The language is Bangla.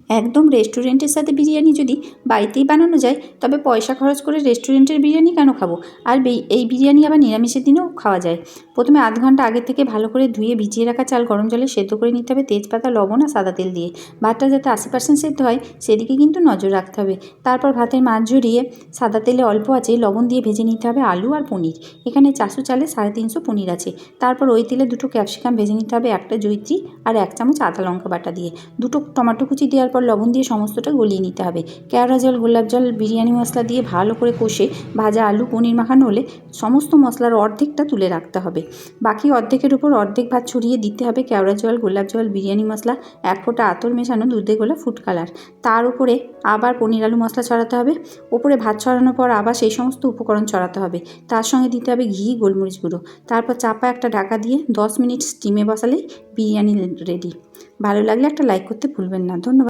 একদম রেস্টুরেন্টের সাথে বিরিয়ানি যদি বাড়িতেই বানানো যায় তবে পয়সা খরচ করে রেস্টুরেন্টের বিরিয়ানি কেন খাবো। আর এই বিরিয়ানি আবার নিরামিষের দিনেও খাওয়া যায়। প্রথমে আধ ঘন্টা আগে থেকে ভালো করে ধুয়ে ভিজিয়ে রাখা চাল গরম জলে সেদ্ধ করে নিতে হবে তেজপাতা, লবণ আর সাদা তেল দিয়ে। ভাতটা যাতে 80% সেদ্ধ হয় সেদিকে কিন্তু নজর রাখতে হবে। তারপর ভাতের মাঝ ঝরিয়ে সাদা তেলে অল্প আছে লবণ দিয়ে ভেজে নিতে হবে আলু আর পনির। এখানে 400 চালে 350 পনির আছে। তারপর ওই তেলে 2টো ক্যাপসিকাম ভেজে নিতে হবে, একটা জয়িত্রী আর 1 চামচ আদা লঙ্কা বাটা দিয়ে। 2টো টমেটো কুচি দেওয়ার পর লবণ দিয়ে সমস্তটা গলিয়ে নিতে হবে। কেওড়া জল, গোলাপ জল, বিরিয়ানি মশলা দিয়ে ভালো করে কষে ভাজা আলু পনির মাখানো হলে সমস্ত মশলার অর্ধেকটা তুলে রাখতে হবে। বাকি অর্ধেকের উপর অর্ধেক ভাত ছড়িয়ে দিতে হবে কেওড়া জল, গোলাপ জল, বিরিয়ানি মশলা, 1 ফোঁটা আতর মেশানো দুধে গোলা ফুড কালার। তার উপরে আবার পনির আলু মশলা ছড়াতে হবে। ওপরে ভাত ছড়ানোর পর আবার সেই সমস্ত উপকরণ ছড়াতে হবে। তার সঙ্গে দিতে হবে ঘি, গোলমরিচ গুঁড়ো। তারপর চাপা একটা ঢাকা দিয়ে 10 মিনিট স্টিমে বসালেই বিরিয়ানি রেডি। ভালো লাগলে একটা লাইক করতে ভুলবেন না। ধন্যবাদ।